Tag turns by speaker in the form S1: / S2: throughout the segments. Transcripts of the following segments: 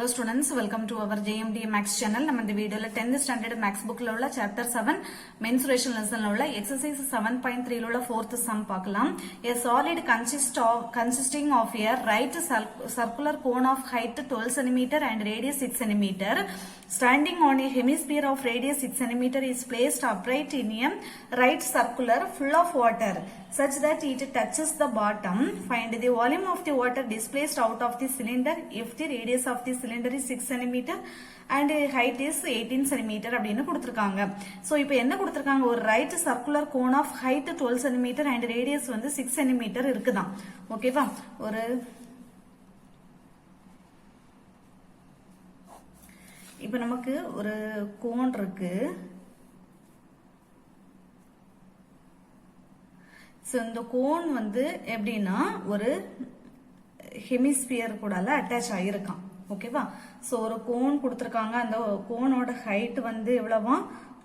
S1: Hello students, welcome to our JMD Max channel. நம்ம இந்த வீடியோல 10th standard Max bookல உள்ள chapter 7 mensuration lessonல உள்ள exercise 7.3 ல உள்ள 4th sum பார்க்கலாம். A solid consisting of a right circular cone of height 12 cm and radius 6 cm standing on a hemisphere of radius 6 cm is placed upright in a right circular full of water such that it touches the bottom. Find the volume of the water displaced out of the cylinder if the radius of the cylinder is 6 cm and height is 18 cm அப்படினு கொடுத்திருக்காங்க. So இப்போ என்ன கொடுத்திருக்காங்க, ஒரு right circular cone of height 12 cm and radius வந்து 6 cm இருக்குதான். ஓகேவா? ஒரு இப்போ நமக்கு ஒரு கோன் இருக்கு. சோ இந்த கோன் வந்து எப்படின்னா ஒரு ஹெமிஸ்பியர் கூட அட்டாச் ஆகிருக்கான். ஓகேவா? சோ ஒரு கோன் கொடுத்திருக்காங்க. அந்த கோனோட ஹைட் வந்து எவ்வளவா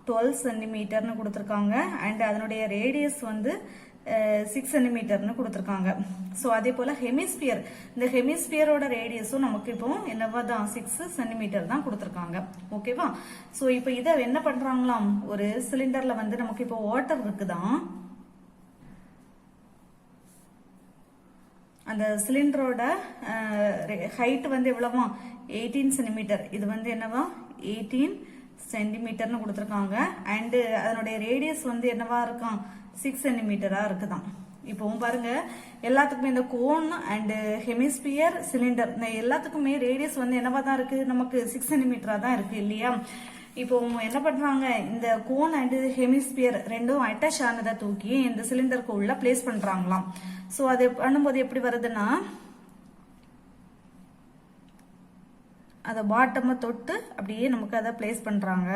S1: 12 சென்டிமீட்டர்னு கொடுத்திருக்காங்க அண்ட் அதனுடைய ரேடியஸ் வந்து 6 சென்டிமீட்டர்னு கொடுத்திருக்காங்க. சோ அதே போல ஹெமிஸ்பியர், இந்த ஹெமிஸ்பியரோட ரேடியஸும் நமக்கு இப்போ என்னவா தான் 6 சென்டிமீட்டர் தான் கொடுத்திருக்காங்க. ஓகேவா? சோ இப்போ இதை என்ன பண்றாங்களாம், ஒரு சிலிண்டர்ல வந்து நமக்கு இப்போ வாட்டர் இருக்குதான். அந்த சிலிண்டரோட ஹைட் வந்து எவ்வளவா 18 சென்டிமீட்டர். இது வந்து என்னவா 18 சென்டிமீட்டர்னு கொடுத்திருக்காங்க அண்ட் அதனுடைய ரேடியஸ் வந்து என்னவா இருக்கான் 6 சென்டிமீட்டரா இருக்குதான். இப்போ பாருங்க, எல்லாத்துக்குமே இந்த கோன் அண்ட் ஹெமிஸ்பியர் சிலிண்டர் இந்த எல்லாத்துக்குமே ரேடியஸ் வந்து என்னவா தான் இருக்கு, நமக்கு 6 சென்டிமீட்டரா தான் இருக்கு இல்லையா? இப்போ என்ன பண்றாங்க, இந்த கோன் அண்ட் ஹெமிஸ்பியர் ரெண்டும் அட்டாச் ஆனதை தூக்கி இந்த சிலிண்டருக்கு உள்ள பிளேஸ் பண்றாங்களாம். சோ அது பண்ணும்போது எப்படி வருதுன்னா, அத பாட்டமா தொட்டு அப்படியே நமக்கு அதை பிளேஸ் பண்றாங்க.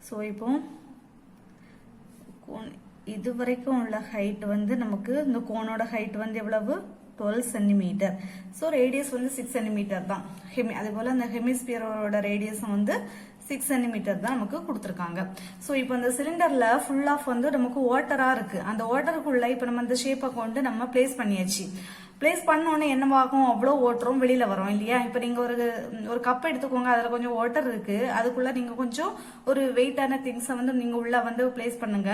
S1: சோ இப்போ இது வரைக்கும் உள்ள ஹைட் வந்து நமக்கு இந்த கோனோட ஹைட் வந்து எவ்வளவு 12 சென்டிமீட்டர். சோ ரேடியஸ் வந்து 6 சென்டிமீட்டர் தான். அதே போல அந்த ஹெமிஸ்பியரோட ரேடியஸ் வந்து 6 சென்டிமீட்டர் தான் நமக்கு கொடுத்திருக்காங்க. சோ இப்போ இந்த சிலிண்டர்ல ஃபுல் ஆஃப் வந்து நமக்கு வாட்டரா இருக்கு. அந்த வாட்டருக்குள்ள இப்ப நம்ம இந்த ஷேப்பை கொண்டு நம்ம பிளேஸ் பண்ணியாச்சு. பிளேஸ் பண்ணோன்னே என்னவாகும், அவ்வளோ வாட்டரும் வெளியில வரும் இல்லையா? இப்ப நீங்க ஒரு கப் எடுத்துக்கோங்க, அதுல கொஞ்சம் வாட்டர் இருக்கு. அதுக்குள்ள நீங்க கொஞ்சம் ஒரு வெயிட்டான திங்ஸை வந்து நீங்க உள்ள வந்து பிளேஸ் பண்ணுங்க.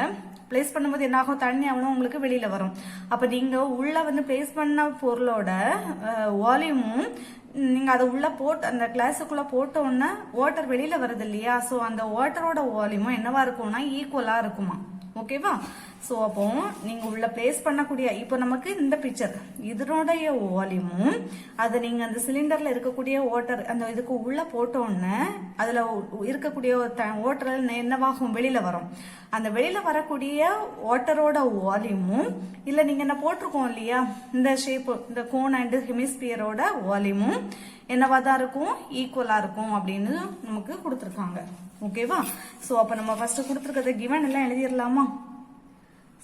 S1: பிளேஸ் பண்ணும்போது என்ன ஆகும், தண்ணி அவ்வளோ உங்களுக்கு வெளியில வரும். அப்ப நீங்க உள்ள வந்து பிளேஸ் பண்ண பொருளோட வால்யூமும் நீங்க அதை உள்ள போட்டு அந்த கிளாஸுக்குள்ள போட்ட உடனே வாட்டர் வெளியில வருது இல்லையா? சோ அந்த வாட்டரோட வால்யூமும் என்னவா இருக்கும்னா ஈக்குவலா இருக்குமா? ஓகேவா? சோ அப்போ நீங்க உள்ள பிளேஸ் பண்ணக்கூடிய இப்போ நமக்கு இந்த பிக்சர் இதனுடைய வால்யூமும் அதை நீங்க அந்த சிலிண்டர்ல இருக்கக்கூடிய வாட்டர் அந்த இதுக்கு உள்ள போட்ட உடனே அதுல இருக்கக்கூடிய வாட்டர் என்னவாகும், வெளியில வரும். அந்த வெளியில வரக்கூடிய வாட்டரோட வால்யூமும் இல்ல நீங்க என்ன போட்டிருக்கோம் இல்லையா, இந்த ஷேப் இந்த கோன் அண்ட் ஹெமிஸ்பியரோட வால்யூமும் என்னவா தான் இருக்கும், ஈக்குவலா இருக்கும் அப்படின்னு நமக்கு கொடுத்திருக்காங்க. ஓகேவா? சோ அப்ப நம்ம ஃபர்ஸ்ட் கொடுத்திருக்கிறத கிவன் எல்லாம் எழுதிடலாமா?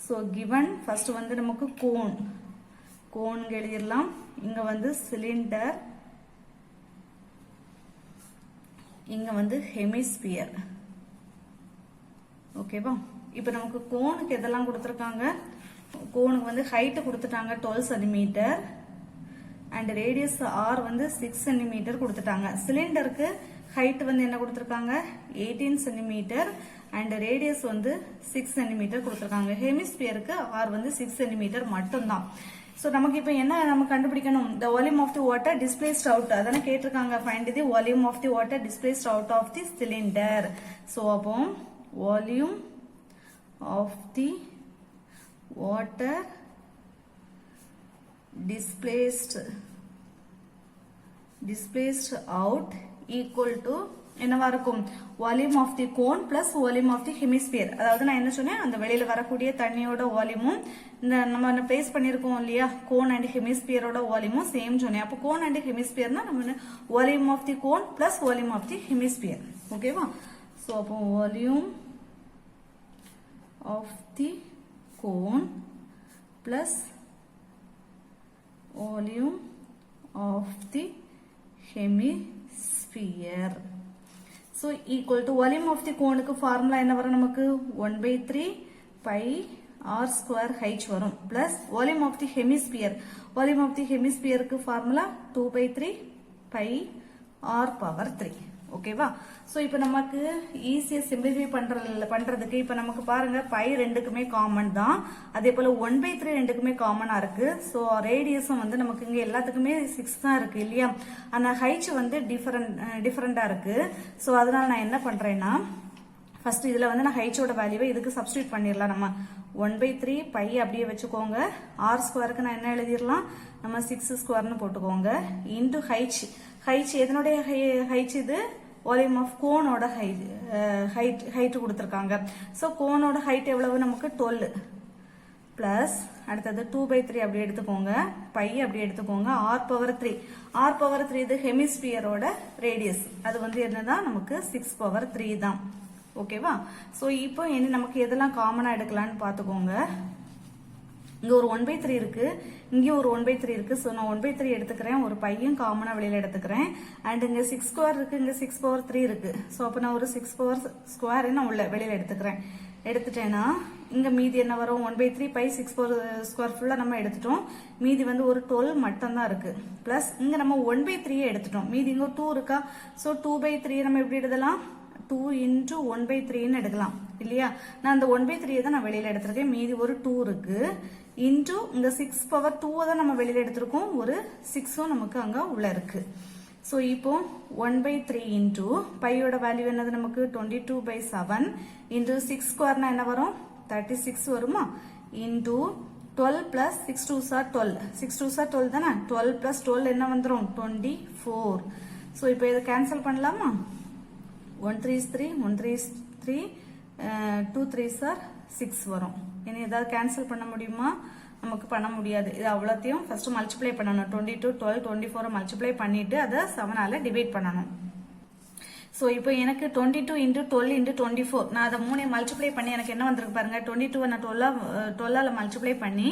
S1: சோ கிவன் ஃபர்ஸ்ட் வந்து நமக்கு கோன் எழுதிடலாம். இங்க வந்து சிலிண்டர், இங்க வந்து ஹெமிஸ்பியர். ஓகேவா? இப்ப நமக்கு கோனுக்கு எதெல்லாம் கொடுத்திருக்காங்க, கோனுக்கு வந்து ஹைட் கொடுத்துட்டாங்க 12 சென்டிமீட்டர் அண்ட் ரேடியஸ் ஆர் வந்து 6 சென்டிமீட்டர் கொடுத்துட்டாங்க. சிலிண்டருக்கு ஹைட் வந்து என்ன கொடுத்திருக்காங்க 18 சென்டிமீட்டர் அண்ட் ரேடியஸ் வந்து 6 சென்டிமீட்டர் கொடுத்திருக்காங்க. ஹெமிஸ்பியருக்கு ஆர் வந்து 6 சென்டிமீட்டர் மட்டும்தான். சோ நமக்கு இப்ப என்ன நம்ம கண்டுபிடிக்கணும், the volume of the water displaced out. அதான கேட்டிருக்காங்க, find the volume of the water displaced out of the cylinder. So அப்போ volume of the water displaced out equal to என்னவா இருக்கும், volume of the cone plus volume of the hemisphere. அதாவது நான் என்ன சொன்னேன், அந்த வெளியில வரக்கூடிய தண்ணியோட வால்யூமும் இந்த நம்ம பிளேஸ் பண்ணிருக்கோம் இல்லையா கோன் அண்ட் ஹெமிஸ்பியரோட வால்யூமும் சேம் சொன்னேன். அப்போ கோன் அண்ட் ஹெமிஸ்பியர்னா நம்ம volume of the cone plus volume of the hemisphere. ஓகேவா? சோ அப்போ volume of the cone plus volume of the hemisphere. So equal to volume of the cone formula என்ன வரும் நமக்கு 1/3 pi ஆர் ஸ்கொயர் ஹெச் வரும் plus volume of the hemisphere. Volume of the ஹெமிஸ்பியருக்கு formula 2/3 pi R power 3. ஓகேவா? So இப்போ நமக்கு ஈஸியா simplify பண்றதுக்கு இப்போ நமக்கு பாருங்க பை ரெண்டுக்குமே காமன் தான், அதே போல 1/3 ரெண்டுக்குமே காமனா இருக்கு. சோ ரேடியஸும் வந்து நமக்கு இங்க எல்லாத்துக்குமே 6 தான் இருக்கு இல்லையா? ஆனா ஹைட் வந்து டிஃபரெண்டா இருக்கு. சோ அதனால நான் என்ன பண்றேன்னா ஃபர்ஸ்ட் இதுல வந்து நான் ஹைட்டோட வேல்யூவை இதுக்கு சப்ஸ்டிட்யூட் பண்ணிடலாம். நம்ம 1/3 பை அப்படியே வச்சுக்கோங்க. ஆர் ஸ்கொயருக்கு நான் என்ன எழுதிடலாம், நம்ம 6 ஸ்கொயர்னு போட்டுக்கோங்க. இன்டு ஹைட் எதனுடைய ஹைட், இது வால்யூம் ஆஃப் கோனோட ஹைட் கொடுத்துருக்காங்க. ஸோ கோனோட ஹைட் எவ்வளவு நமக்கு 12 பிளஸ் அடுத்தது 2/3 அப்படி எடுத்துக்கோங்க, பை அப்படி எடுத்துக்கோங்க. ஆர் பவர் 3 இது ஹெமிஸ்பியரோட ரேடியஸ், அது வந்து என்னதான் நமக்கு 6/3 தான். ஓகேவா? சோ இப்போ என்ன நமக்கு எதெல்லாம் காமனா எடுக்கலாம்னு பாத்துக்கோங்க. இங்க ஒரு 1/3 இருக்கு, இங்க ஒரு 1/3 இருக்கு. சோ நான் 1/3 எடுத்துக்கிறேன், ஒரு பையன் காமனா வெளியில எடுத்துக்கிறேன். அண்ட் இங்க 6 ஸ்கொயர் இருக்கு, இங்க 6/3 இருக்கு. சோ அப்ப நான் ஒரு 6/ஸ்கொயர் நான் உள்ள வெளியில எடுத்துட்டேன்னா இங்க மீதி என்ன வரும், 1/3 பை 6/ஸ்கொயர் ஃபுல்லா நம்ம எடுத்துட்டோம். மீதி வந்து ஒரு 12 மட்டும் தான் இருக்கு. பிளஸ் இங்க நம்ம 1/3 எடுத்துட்டோம், மீதி இங்க 2 இருக்கா. சோ 2/3 நம்ம எப்படி எழுதலாம், 2 into 1/3 எடுக்கலாம் இல்லையா? நான் அந்த 1/3 தான் நான் வெளியில எடுத்திருக்கேன், மீதி ஒரு 2 இருக்கு. இன்டு இங்க 6/2 தான் நம்ம வெளியில எடுத்திருக்கோம், ஒரு 6 நமக்கு அங்க உள்ள இருக்கு. சோ இப்போ 1/3 இன்டு பையோட வேல்யூ என்னது நமக்கு 22/7 இன்டு 6 ஸ்கொயர்னா என்ன வரும், 36 வருமா. Into 12 plus 6 2s are 12, 6 2s are 12 தானே. 12 பிளஸ் 12 என்ன வந்துரும் 24. சோ இப்போ இதை கேன்சல் பண்ணலாமா. 1 3 is 3, 1 3 is 3, 2 3s are 6 வரும். இனி ஏதாவது கேன்சல் பண்ண முடியுமா, நமக்கு பண்ண முடியாது. இது அவ்வளோத்தையும் ஃபர்ஸ்ட் மல்டிப்ளை பண்ணணும். 22 12 24 மல்டிப்ளை பண்ணிட்டு அதை 7ஆல டிவைட் பண்ணணும். சோ இப்போ எனக்கு 22 into 12 into 24 நான் அதை 3 மல்டிப்ளை பண்ணி எனக்கு என்ன வந்திருக்கு பாருங்க, 22 நான் 12ஆல மல்டிப்ளை பண்ணி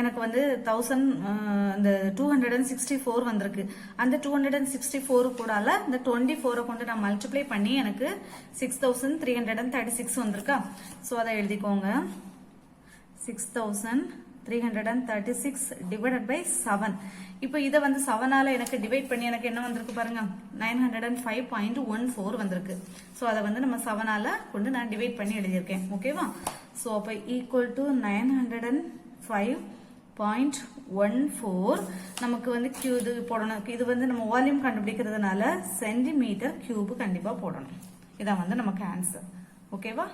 S1: எனக்கு வந்து 264 வந்திருக்கு. அந்த 264 கூடால இந்த 24 கொண்டு நான் மல்டிப்ளை பண்ணி எனக்கு 6336 வந்திருக்கா. சோ அதை எழுதிக்கோங்க, 6336 divided by 7. இப்போ இதை வந்து 7ஆல எனக்கு டிவைட் பண்ணி எனக்கு என்ன வந்திருக்கு பாருங்க, 905.14 வந்திருக்கு. சோ அதை வந்து நம்ம 7ஆல கொண்டு நான் டிவைட் பண்ணி எழுதியிருக்கேன். ஓகேவா? சோ அப்ப ஈக்குவல் டு 905.14 நமக்கு வந்து இது போடணும். இது வந்து நம்ம வால்யூம் கண்டுபிடிக்கிறதுனால சென்டிமீட்டர் கியூப் கண்டிப்பா போடணும். இதான் வந்து நமக்கு ஆன்சர். ஓகேவா?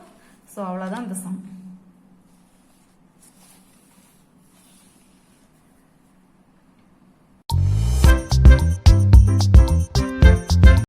S1: சோ அவ்வளவுதான் இந்த சம்.